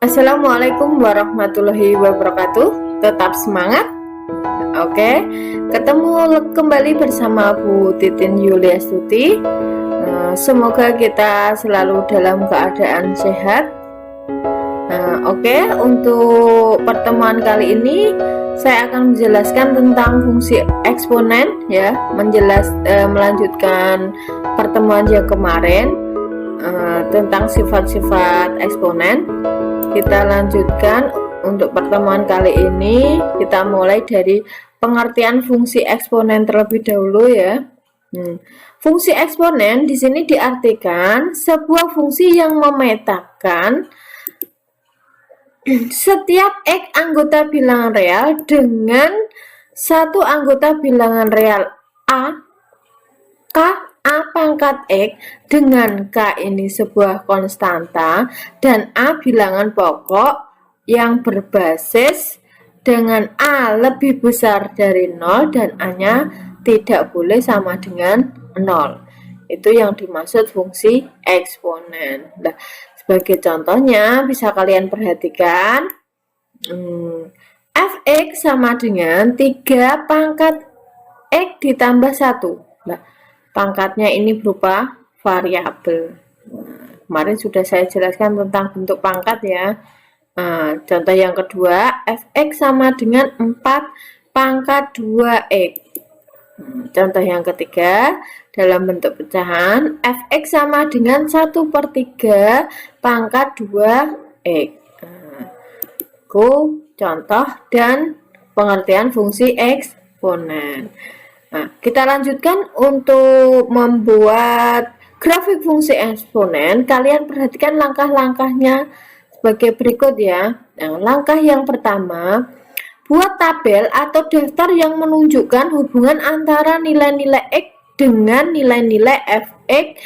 Assalamualaikum warahmatullahi wabarakatuh. Tetap semangat. Oke, ketemu kembali bersama Bu Titin Yuliastuti. Semoga kita selalu dalam keadaan sehat. Oke, untuk pertemuan kali ini saya akan menjelaskan tentang fungsi eksponen, ya, melanjutkan pertemuan yang kemarin tentang sifat-sifat eksponen. Kita lanjutkan untuk pertemuan kali ini. Kita mulai dari pengertian fungsi eksponen terlebih dahulu, ya. Fungsi eksponen di sini diartikan sebuah fungsi yang memetakan setiap X anggota bilangan real dengan satu anggota bilangan real A, K, A pangkat X dengan K ini sebuah konstanta dan A bilangan pokok yang berbasis dengan A lebih besar dari 0 dan A-nya tidak boleh sama dengan 0. Itu yang dimaksud fungsi eksponen. Nah, sebagai contohnya bisa kalian perhatikan fx sama dengan 3 pangkat X ditambah 1. Nah, pangkatnya ini berupa variabel. Kemarin sudah saya jelaskan tentang bentuk pangkat, ya. Contoh yang kedua, fx sama dengan 4 pangkat 2x. Contoh yang ketiga, dalam bentuk pecahan, fx sama dengan 1/3 pangkat 2x. Contoh dan pengertian fungsi eksponen. Nah, kita lanjutkan untuk membuat grafik fungsi eksponen. Kalian perhatikan langkah-langkahnya sebagai berikut, ya. Nah, langkah yang pertama, buat tabel atau daftar yang menunjukkan hubungan antara nilai-nilai X dengan nilai-nilai fx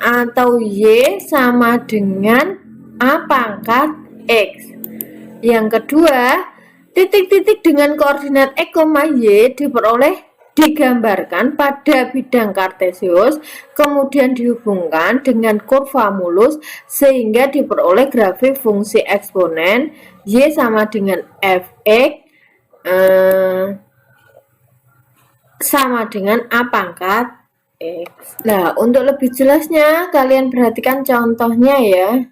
atau Y sama dengan A pangkat X. Yang kedua, titik-titik dengan koordinat X, Y digambarkan pada bidang kartesius, kemudian dihubungkan dengan kurva mulus sehingga diperoleh grafik fungsi eksponen Y sama dengan fx sama dengan A pangkat X. Nah, untuk lebih jelasnya kalian perhatikan contohnya, ya.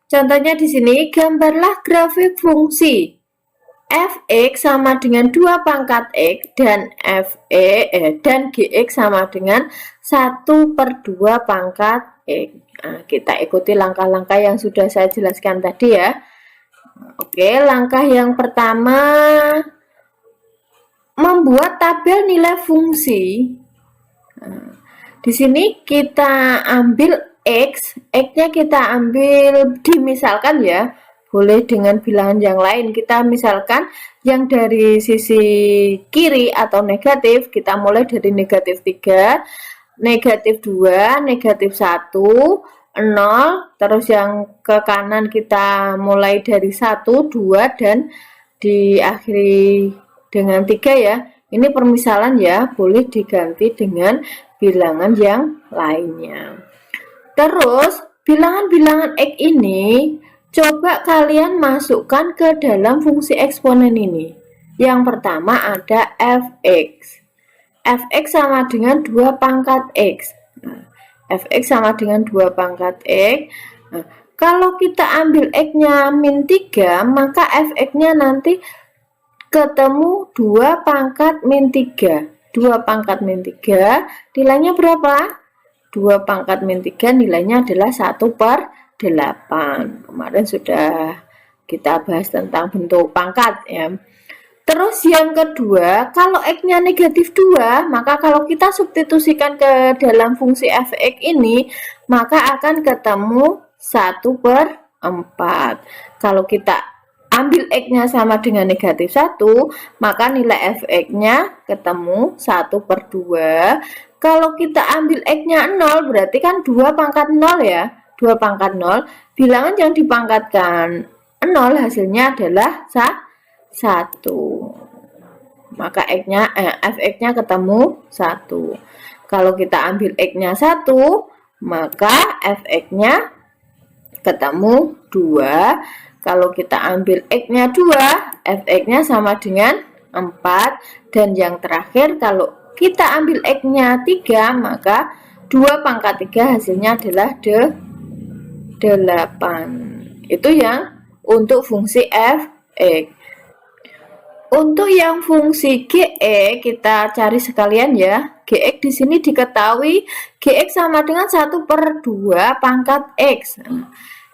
Contohnya di sini, gambarlah grafik fungsi fx sama dengan 2 pangkat X dan dan gx sama dengan 1/2 pangkat X. Nah, kita ikuti langkah-langkah yang sudah saya jelaskan tadi, ya. Oke, langkah yang pertama, membuat tabel nilai fungsi. Nah, di sini kita ambil X-nya kita ambil dimisalkan, ya. Boleh dengan bilangan yang lain. Kita misalkan yang dari sisi kiri atau negatif, kita mulai dari -3, -2, -1, 0, terus yang ke kanan kita mulai dari 1, 2, dan diakhiri dengan 3, ya. Ini permisalan, ya, boleh diganti dengan bilangan yang lainnya. Terus bilangan-bilangan X ini coba kalian masukkan ke dalam fungsi eksponen ini. Yang pertama ada fx. Fx sama dengan 2 pangkat X. Nah, fx sama dengan 2 pangkat X. Nah, kalau kita ambil X-nya -3, maka fx-nya nanti ketemu 2 pangkat -3. 2 pangkat -3 nilainya berapa? 2 pangkat -3 nilainya adalah 1/8. Kemarin sudah kita bahas tentang bentuk pangkat, ya. Terus yang kedua, kalau X-nya -2, maka kalau kita substitusikan ke dalam fungsi fx ini, maka akan ketemu 1/4. Kalau kita ambil X-nya sama dengan -1, maka nilai fx-nya ketemu 1/2. Kalau kita ambil X-nya 0, berarti kan 2 pangkat 0, ya. 2 pangkat 0, bilangan yang dipangkatkan 0 hasilnya adalah 1. Maka fx-nya ketemu 1. Kalau kita ambil X-nya 1, maka fx-nya ketemu 2. kalau kita ambil X-nya 2, Fx-nya sama dengan 4. Dan yang terakhir kalau kita ambil X-nya 3, maka 2 pangkat 3 hasilnya adalah 8. Itu yang untuk fungsi Fx. Untuk yang fungsi Gx kita cari sekalian ya. Gx di sini diketahui Gx sama dengan 1/2 pangkat X.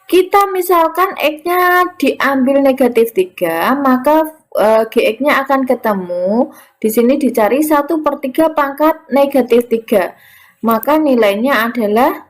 Kita misalkan X-nya diambil negatif 3, maka Gx-nya akan ketemu. Di sini dicari 1/3 pangkat negatif 3. Maka nilainya adalah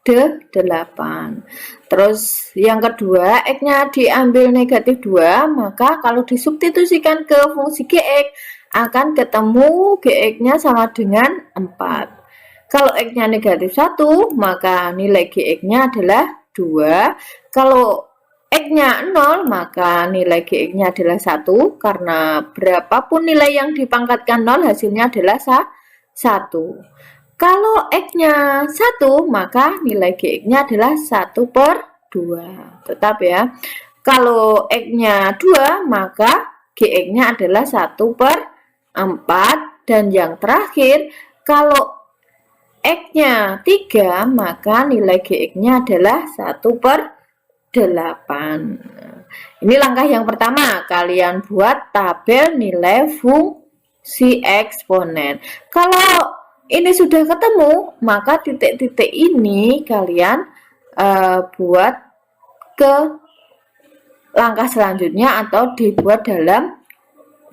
8. Terus yang kedua, X-nya diambil negatif 2, maka kalau disubstitusikan ke fungsi Gx akan ketemu Gx-nya sama dengan 4. Kalau X-nya negatif 1, maka nilai Gx-nya adalah 2. Kalau X-nya 0, maka nilai Gx-nya adalah 1, karena berapapun nilai yang dipangkatkan 0 hasilnya adalah 1. Kalau X-nya 1, maka nilai Gx-nya adalah 1/2. Tetap ya. Kalau X-nya 2, maka Gx-nya adalah 1/4. Dan yang terakhir, kalau X-nya 3, maka nilai Gx-nya adalah 1/8. Ini langkah yang pertama, kalian buat tabel nilai fungsi eksponen. Kalau ini sudah ketemu, maka titik-titik ini kalian buat ke langkah selanjutnya atau dibuat dalam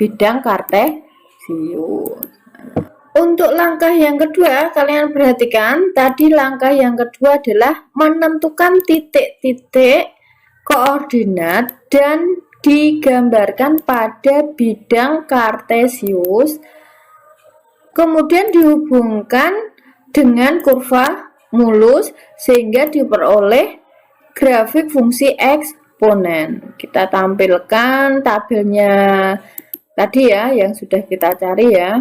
bidang kartesius. Untuk langkah yang kedua, kalian perhatikan tadi langkah yang kedua adalah menentukan titik-titik koordinat dan digambarkan pada bidang kartesius. Kemudian dihubungkan dengan kurva mulus sehingga diperoleh grafik fungsi eksponen. Kita tampilkan tabelnya tadi ya yang sudah kita cari ya.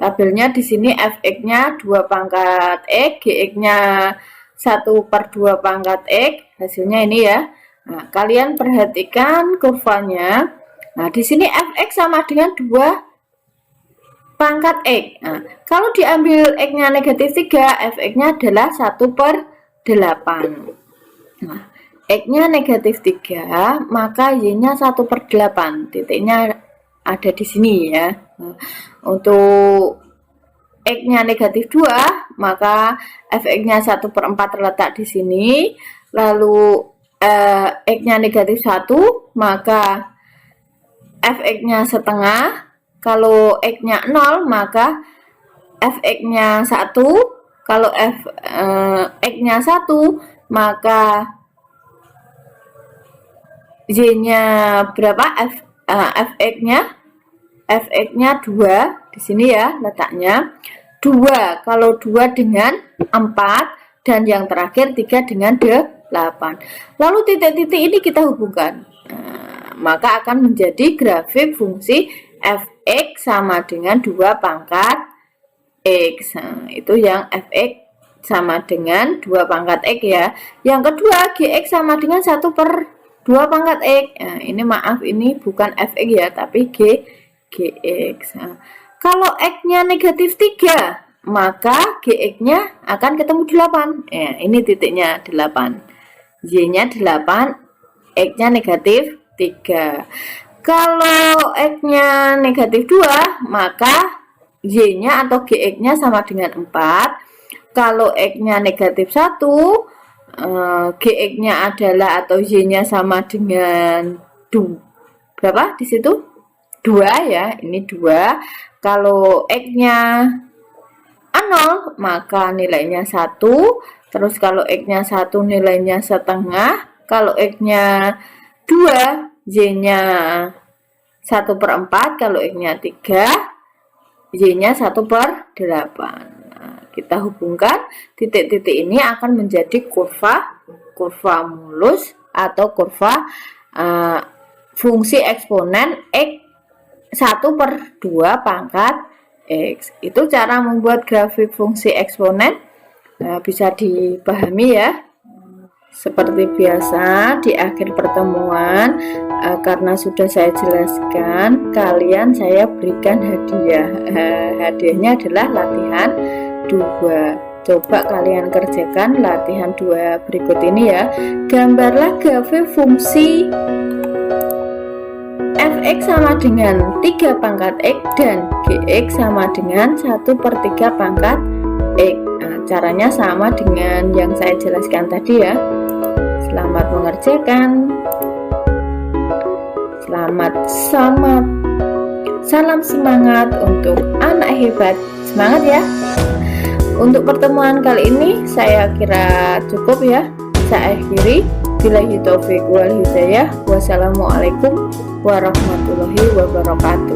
Tabelnya di sini Fx-nya 2 pangkat X, Gx-nya 1/2 pangkat X, hasilnya ini ya. Nah, kalian perhatikan kurvanya. Nah, di sini Fx sama dengan 2 pangkat X. Nah, kalau diambil X-nya negatif 3, Fx-nya adalah 1/8. Nah, X-nya negatif 3, maka Y-nya 1/8. Titiknya ada di sini ya. Nah, untuk X-nya negatif 2, maka Fx-nya 1/4 terletak di sini. Lalu X-nya negatif 1, maka Fx-nya setengah. Kalau X-nya 0, maka Fx-nya 1. Kalau X-nya 1, maka Y-nya berapa? Fx-nya 2. Di sini ya letaknya. 2. Kalau 2 dengan 4. Dan yang terakhir 3 dengan 8. Lalu titik-titik ini kita hubungkan. Maka akan menjadi grafik fungsi Fx sama dengan 2 pangkat X. Nah, itu yang Fx sama dengan 2 pangkat X ya. Yang kedua, Gx sama dengan 1/2 pangkat X. Nah, ini maaf, ini bukan Fx ya, tapi Gx. Nah, kalau X-nya negatif 3, maka Gx-nya akan ketemu 8. Ya, ini titiknya 8. Y-nya 8, X-nya negatif 3. Kalau X-nya negatif 2, maka Y-nya atau Gx-nya sama dengan 4. Kalau X-nya negatif 1, Gx-nya adalah atau Y-nya sama dengan berapa di situ? 2 ya, ini 2. Kalau X-nya 0, maka nilainya 1. Terus kalau X-nya 1 nilainya setengah. Kalau X-nya 2, Y-nya 1/4. Kalau X-nya 3, Y-nya 1/8. Nah, kita hubungkan titik-titik ini akan menjadi kurva mulus atau kurva fungsi eksponen X 1/2 pangkat X. Itu cara membuat grafik fungsi eksponen. Bisa dipahami ya. Seperti biasa di akhir pertemuan, karena sudah saya jelaskan, kalian saya berikan hadiah. Hadiahnya adalah latihan 2. Coba kalian kerjakan latihan 2 berikut ini ya. Gambarlah grafik fungsi fx sama dengan 3 pangkat x dan gx sama dengan 1/3 pangkat x. Caranya sama dengan yang saya jelaskan tadi ya. Selamat mengerjakan. Salam semangat untuk anak hebat. Semangat ya. Untuk pertemuan kali ini saya kira cukup ya. Saya akhiri. Billahi taufiq wal hidayah. Wassalamualaikum warahmatullahi wabarakatuh.